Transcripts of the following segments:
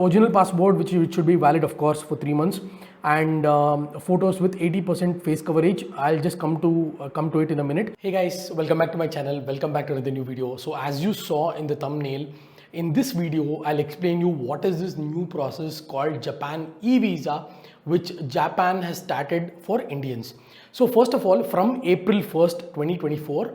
Original passport, which should be valid of course for 3 months, and photos with 80% face coverage. I'll just come to it in a minute. Hey guys, welcome back to my channel. Welcome back to another new video. So as you saw in the thumbnail, in this video I'll explain you what is this new process called Japan eVisa, which Japan has started for Indians. So first of all, from April 1st 2024,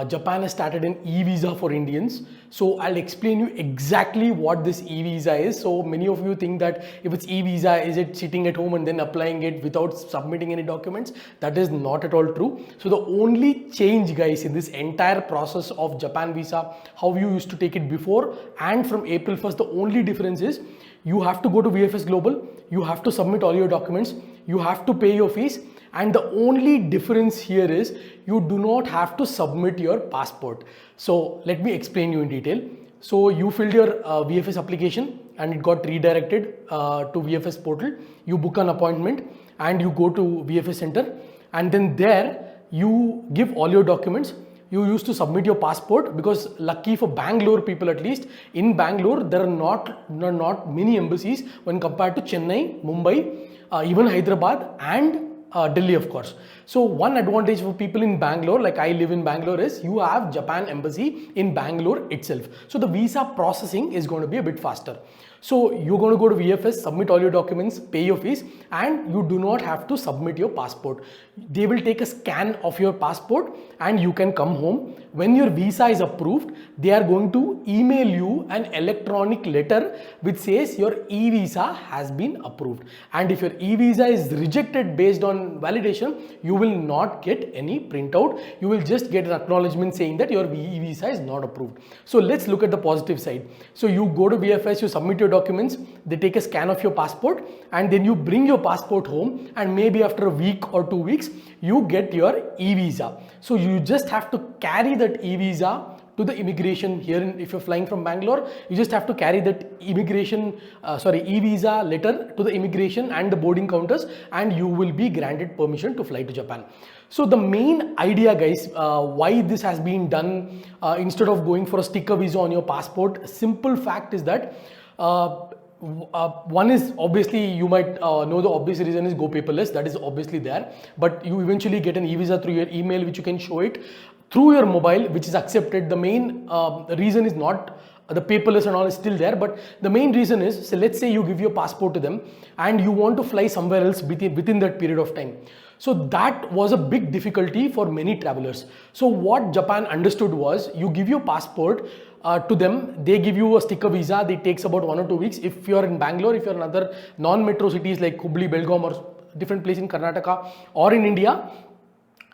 Japan has started an e-visa for Indians. So I'll explain you exactly what this e-visa is. So many of you think that if it's e-visa, is it sitting at home and then applying it without submitting any documents? That is not at all true. So the only change, guys, in this entire process of Japan visa, how you used to take it before and from April 1st, the only difference is you have to go to VFS Global, you have to submit all your documents, you have to pay your fees. And the only difference here is you do not have to submit your passport. So let me explain you in detail. So you filled your VFS application and it got redirected to VFS portal. You book an appointment and you go to VFS center, and then there you give all your documents. You used to submit your passport, because lucky for Bangalore people, at least in Bangalore there are not many embassies when compared to Chennai, Mumbai, even Hyderabad and Delhi, of course. So one advantage for people in Bangalore, like I live in Bangalore, is you have Japan embassy in Bangalore itself. So the visa processing is going to be a bit faster. So you're going to go to VFS, submit all your documents, pay your fees, and you do not have to submit your passport. They will take a scan of your passport and you can come home. When your visa is approved, they are going to email you an electronic letter which says your e-visa has been approved. And if your e-visa is rejected based on validation, you will not get any printout. You will just get an acknowledgement saying that your e-visa is not approved. So let's look at the positive side. So you go to VFS, you submit your documents, they take a scan of your passport, and then you bring your passport home, and maybe after a week or 2 weeks you get your e-visa. So you just have to carry that e-visa to the immigration here. If you're flying from Bangalore, you just have to carry that e-visa letter to the immigration and the boarding counters, and you will be granted permission to fly to Japan. So the main idea, guys, why this has been done instead of going for a sticker visa on your passport, simple fact is that one is, obviously you might know the obvious reason is go paperless. That is obviously there, but you eventually get an e-visa through your email, which you can show it through your mobile, which is accepted. The main reason is not the paperless and all is still there, but the main reason is, so let's say you give your passport to them and you want to fly somewhere else within that period of time. So that was a big difficulty for many travelers. So what Japan understood was, you give your passport to them, they give you a sticker visa. It takes about 1 or 2 weeks. If you're in Bangalore, if you're in other non-metro cities like Hubli, Belgaum, or different place in Karnataka or in India,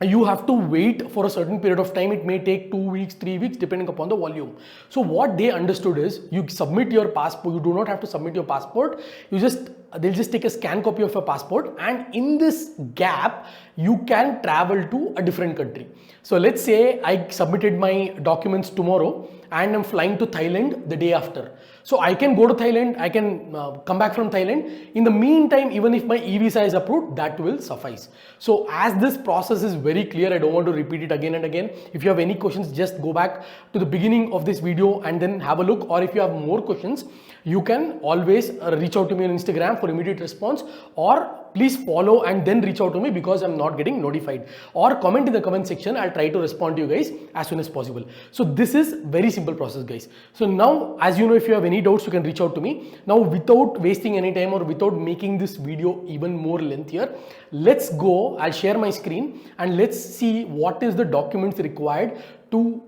you have to wait for a certain period of time. It may take 2 weeks, 3 weeks, depending upon the volume. So what they understood is, you submit your passport, you do not have to submit your passport. They'll just take a scan copy of your passport, and in this gap, you can travel to a different country. So let's say I submitted my documents tomorrow and I'm flying to Thailand the day after. So I can go to Thailand, I can come back from Thailand. In the meantime, even if my e-visa is approved, that will suffice. So as this process is very clear, I don't want to repeat it again and again. If you have any questions, just go back to the beginning of this video and then have a look. Or if you have more questions, you can always reach out to me on Instagram for immediate response, or please follow and then reach out to me because I'm not getting notified, or comment in the comment section. I'll try to respond to you guys as soon as possible. So this is very simple process, guys. So now, as you know, if you have any doubts, you can reach out to me. Now, without wasting any time or without making this video even more lengthier, let's go. I'll share my screen and let's see what is the documents required to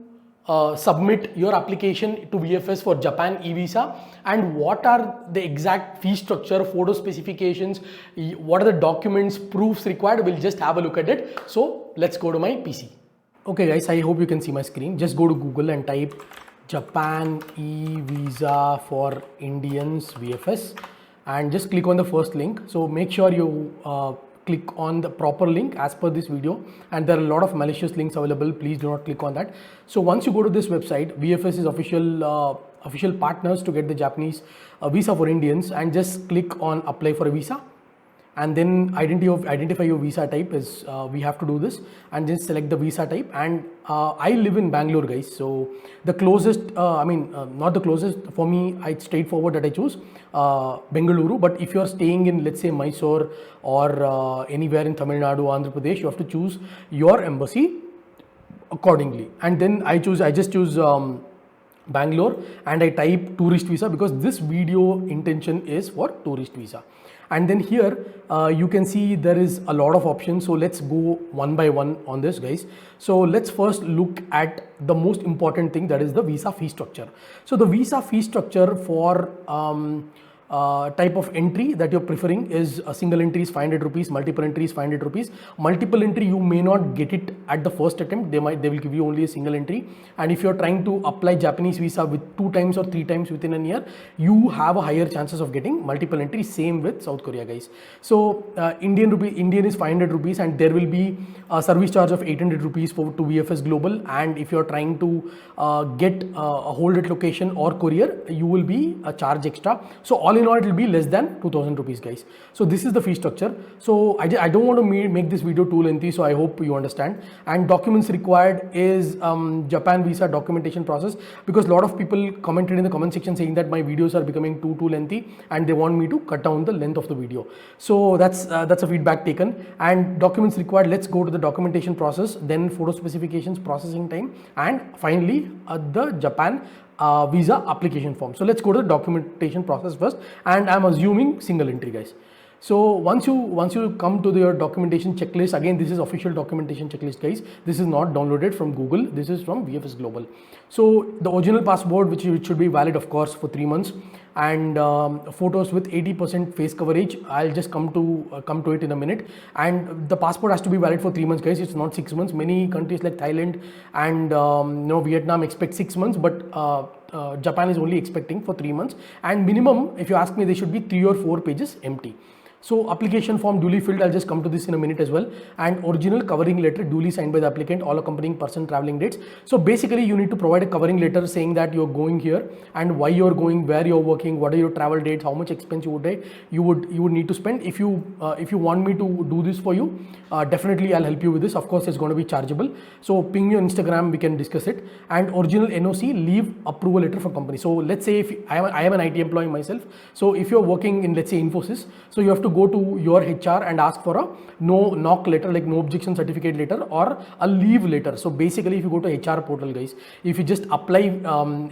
submit your application to VFS for Japan e-visa, and what are the exact fee structure, photo specifications, what are the documents, proofs required. We'll just have a look at it. So let's go to my PC. Okay guys, I hope you can see my screen. Just go to Google and type Japan e-visa for Indians VFS and just click on the first link. So make sure you click on the proper link as per this video, and there are a lot of malicious links available. Please do not click on that. So once you go to this website, VFS is official partners to get the Japanese visa for Indians, and just click on apply for a visa. and then identify your visa type is we have to do this, and just select the visa type. And I live in Bangalore, guys, so the closest not the closest for me, it's straightforward that I choose Bengaluru. But if you are staying in, let's say, Mysore or anywhere in Tamil Nadu, Andhra Pradesh, you have to choose your embassy accordingly. And then I just choose Bangalore, and I type tourist visa because this video intention is for tourist visa. And then here you can see there is a lot of options, so let's go one by one on this, guys. So let's first look at the most important thing, that is the visa fee structure. So the visa fee structure for type of entry that you're preferring is a single entry is 500 rupees, multiple entry is 500 rupees. Multiple entry, you may not get it at the first attempt, they will give you only a single entry. And if you're trying to apply Japanese visa with 2 times or 3 times within a year, you have a higher chances of getting multiple entry. Same with South Korea, guys. So Indian is 500 rupees, and there will be a service charge of 800 rupees to VFS Global. And if you're trying to get a hold at location or courier, you will be a charge extra. So all in all, it will be less than 2000 rupees, guys. So this is the fee structure. So I don't want to make this video too lengthy, so I hope you understand. And documents required is Japan visa documentation process, because a lot of people commented in the comment section saying that my videos are becoming too lengthy and they want me to cut down the length of the video. So that's a feedback taken. And documents required, let's go to the documentation process, then photo specifications, processing time, and finally the Japan visa application form. So let's go to the documentation process first, and I'm assuming single entry, guys. So once you come to your documentation checklist, again this is official documentation checklist, guys. This is not downloaded from Google, this is from VFS Global. So the original passport, which should be valid of course for 3 months, and photos with 80% face coverage. I'll just come to it in a minute. And the passport has to be valid for 3 months, guys. It's not 6 months. Many countries like Thailand and Vietnam expect 6 months, but Japan is only expecting for 3 months. And minimum, if you ask me, they should be 3 or 4 pages empty. So application form duly filled, I'll just come to this in a minute as well. And original covering letter duly signed by the applicant, all accompanying person, traveling dates. So basically you need to provide a covering letter saying that you're going here and why you're going, where you're working, what are your travel dates, how much expense you would need to spend. If you want me to do this for you, definitely I'll help you with this. Of course, it's going to be chargeable. So ping me on Instagram, we can discuss it. And original NOC, leave approval letter for company. So let's say if I am an IT employee myself. So if you're working in, let's say, Infosys, so you have to go to your HR and ask for a no knock letter, like no objection certificate letter, or a leave letter. So basically, if you go to HR portal, guys, if you just apply,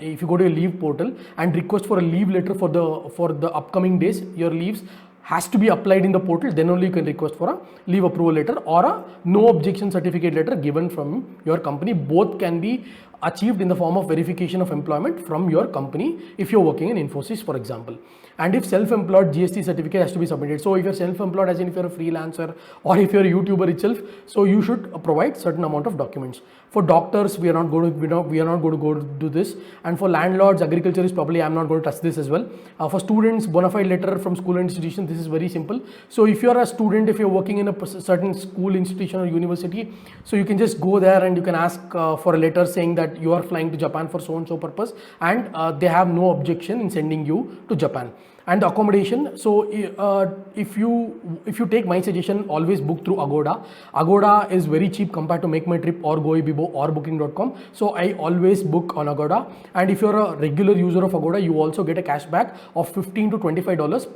if you go to a leave portal and request for a leave letter for the upcoming days, your leaves has to be applied in the portal, then only you can request for a leave approval letter or a no objection certificate letter given from your company. Both can be achieved in the form of verification of employment from your company if you're working in Infosys, for example. And if self-employed, GST certificate has to be submitted. So if you're self-employed, as in if you're a freelancer or if you're a YouTuber itself, so you should provide certain amount of documents. For doctors, we are not going to go do this. And for landlords, agriculture is probably, I'm not going to touch this as well. For students, bona fide letter from school and institution, this is very simple. So if you're a student, if you're working in a certain school, institution or university, so you can just go there and you can ask for a letter saying that you are flying to Japan for so and so purpose, and they have no objection in sending you to Japan. And the accommodation, so if you take my suggestion, always book through Agoda. Agoda is very cheap compared to Make My Trip or Goibibo or Booking.com. So I always book on Agoda. And if you're a regular user of Agoda, you also get a cashback of $15 to $25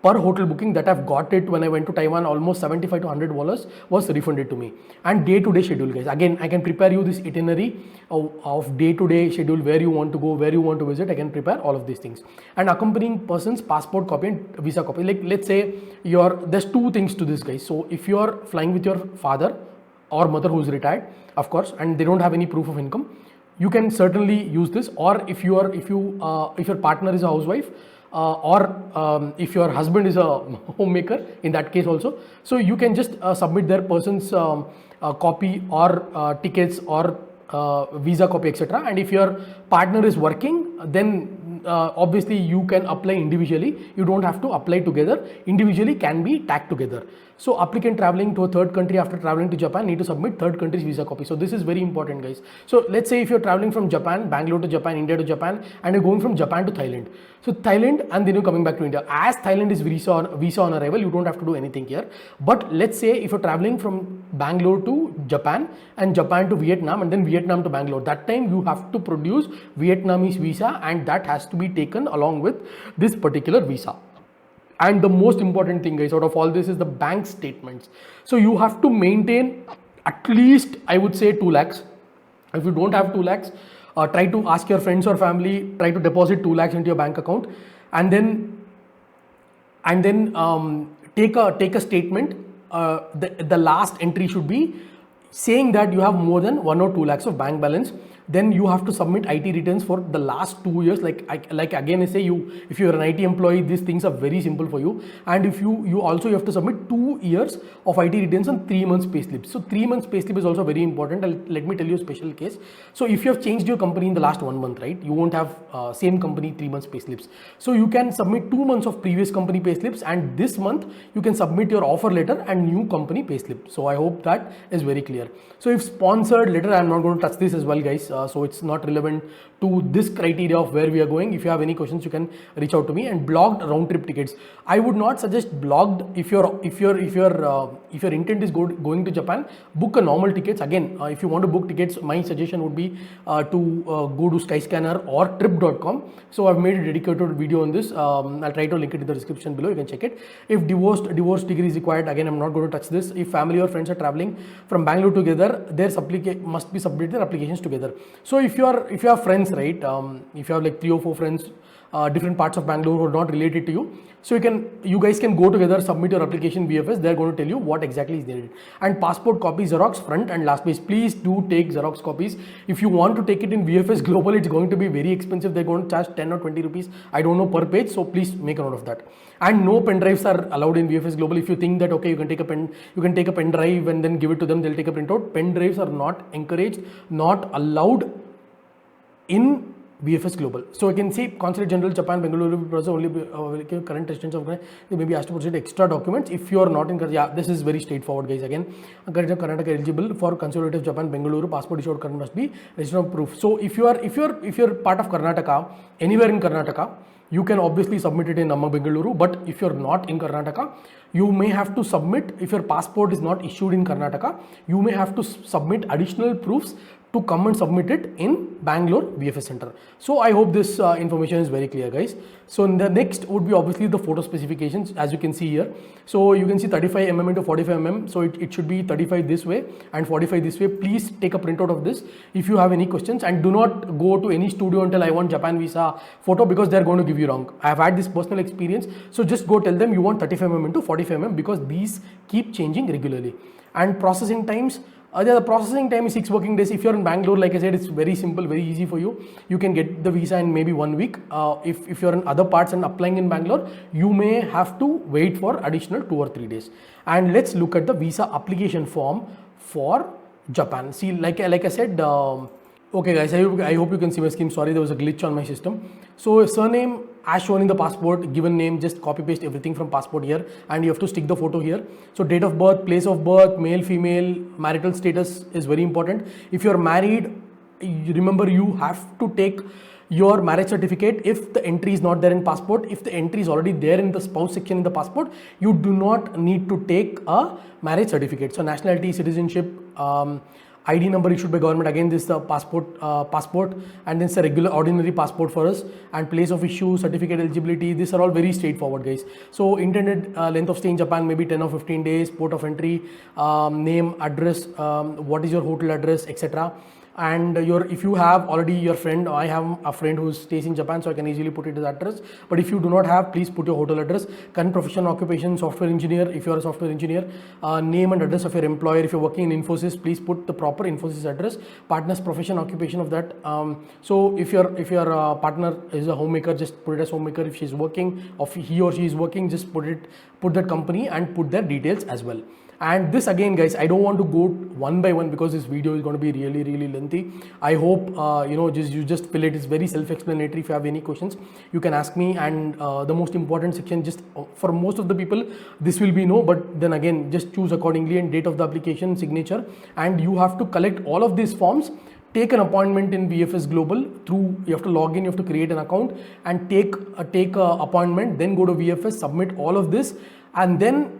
per hotel booking. That I've got it when I went to Taiwan. Almost $75 to $100 was refunded to me. And day-to-day schedule, guys. Again, I can prepare you this itinerary of day-to-day schedule, where you want to go, where you want to visit. I can prepare all of these things. And accompanying person's passport copy and visa copy. Like, let's say there's 2 things to this, guys. So if you're flying with your father or mother who's retired, of course, and they don't have any proof of income, you can certainly use this. Or if your partner is a housewife, or if your husband is a homemaker, in that case also, so you can just submit their person's copy or tickets or visa copy, etc. And if your partner is working, then obviously you can apply individually. You don't have to apply together. Individually can be tagged together. So applicant traveling to a third country after traveling to Japan need to submit third country's visa copy. So this is very important, guys. So let's say if you're traveling from Japan, Bangalore to Japan, India to Japan, and you're going from Japan to Thailand. So Thailand, and then you're coming back to India. As Thailand is visa on arrival, you don't have to do anything here. But let's say if you're traveling from Bangalore to Japan and Japan to Vietnam and then Vietnam to Bangalore, that time you have to produce Vietnamese visa, and that has to be taken along with this particular visa. And the most important thing, guys, out of all this is the bank statements. So you have to maintain at least, I would say, 2 lakhs. If you don't have 2 lakhs, try to ask your friends or family, try to deposit 2 lakhs into your bank account, and then take a statement. The last entry should be saying that you have more than 1 or 2 lakhs of bank balance. Then you have to submit IT returns for the last 2 years. Like again I say, if you're an IT employee, these things are very simple for you. And if you also have to submit 2 years of IT returns and 3 months payslip. So 3 months payslip is also very important. Let me tell you a special case. So if you have changed your company in the last 1 month, right, you won't have same company 3 months payslips. So you can submit 2 months of previous company payslips, and this month you can submit your offer letter and new company payslip. So I hope that is very clear. So if sponsored letter, I'm not going to touch this as well, guys. So it's not relevant to this criteria of where we are going. If you have any questions, you can reach out to me. And blocked round trip tickets, I would not suggest blocked. If your intent is going to Japan, book a normal tickets. Again, if you want to book tickets, my suggestion would be to go to Skyscanner or trip.com. So I've made a dedicated video on this. I'll try to link it in the description below. You can check it. If divorce degree is required, again I'm not going to touch this. If family or friends are traveling from Bangalore together, their must be submit their applications together. So if you have friends, right, if you have like 3 or 4 friends, different parts of Bangalore who are not related to you, so you guys can go together, submit your application VFS. They're going to tell you what exactly is needed. And passport copy, Xerox front and last page. Please do take Xerox copies. If you want to take it in VFS Global, it's going to be very expensive. They're going to charge 10 or 20 rupees, I don't know, per page. So please make a note of that. And no pen drives are allowed in VFS Global. If you think that okay, you can take a pen drive and then give it to them, they'll take a printout. Pen drives are not encouraged, not allowed in VFS Global. So you can see Consulate General Japan Bengaluru process only current residents of they may be asked to present extra documents if you are not in. Yeah, this is very straightforward, guys. Again, Karnataka eligible for Consulate of Japan Bengaluru passport issued current must be resident of proof. So if you're part of Karnataka, anywhere in Karnataka, you can obviously submit it in Namma Bengaluru. But if you're not in Karnataka, you may have to submit, if your passport is not issued in Karnataka, you may have to submit additional proofs to come and submit it in Bangalore VFS Center. So I hope this information is very clear, guys. So the next would be obviously the photo specifications, as you can see here. So you can see 35 mm into 45 mm. So it should be 35 this way and 45 this way. Please take a printout of this if you have any questions, and do not go to any studio until I want Japan visa photo, because they're going to give you wrong. I have had this personal experience. So just go tell them you want 35 mm into 45 mm, because these keep changing regularly. And processing times, the processing time is 6 working days. If you're in Bangalore, like I said, it's very simple, very easy for you. You can get the visa in maybe 1 week. If you're in other parts and applying in Bangalore, you may have to wait for additional 2 or 3 days. And let's look at the visa application form for Japan. See, like I said, okay guys, I hope you can see my scheme. Sorry, there was a glitch on my system. So surname as shown in the passport, given name, just copy paste everything from passport here, and you have to stick the photo here. So date of birth, place of birth, male, female, marital status is very important. If you're married, remember you have to take your marriage certificate if the entry is not there in passport. If the entry is already there in the spouse section in the passport, you do not need to take a marriage certificate. So nationality, citizenship, ID number issued by government. Again, this is the passport, and then it's a regular ordinary passport for us. And place of issue, certificate eligibility. These are all very straightforward, guys. So intended length of stay in Japan, maybe 10 or 15 days. Port of entry, name, address, what is your hotel address, etc. And if you have already your friend, I have a friend who stays in Japan, so I can easily put it as address. But if you do not have, please put your hotel address. Current profession, occupation, software engineer. If you are a software engineer, name and address of your employer. If you're working in Infosys, please put the proper Infosys address. Partner's profession, occupation of that. So if your partner is a homemaker, just put it as homemaker. If she's working, or if he or she is working, just put that company and put their details as well. And this again, guys, I don't want to go one by one because this video is going to be really lengthy. I hope you just fill it. It's very self-explanatory. If you have any questions, you can ask me. And the most important section, just for most of the people, this will be no, but then again, just choose accordingly, and date of the application, signature, and you have to collect all of these forms. Take an appointment in VFS Global through, you have to log in, you have to create an account and take a appointment, then go to VFS, submit all of this, and then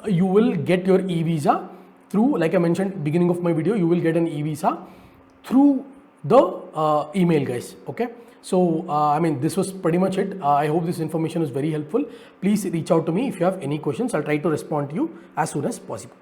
you will get your eVisa through, like I mentioned beginning of my video, you will get an eVisa through the email, guys. Okay. So, I mean, this was pretty much it. I hope this information is very helpful. Please reach out to me if you have any questions. I'll try to respond to you as soon as possible.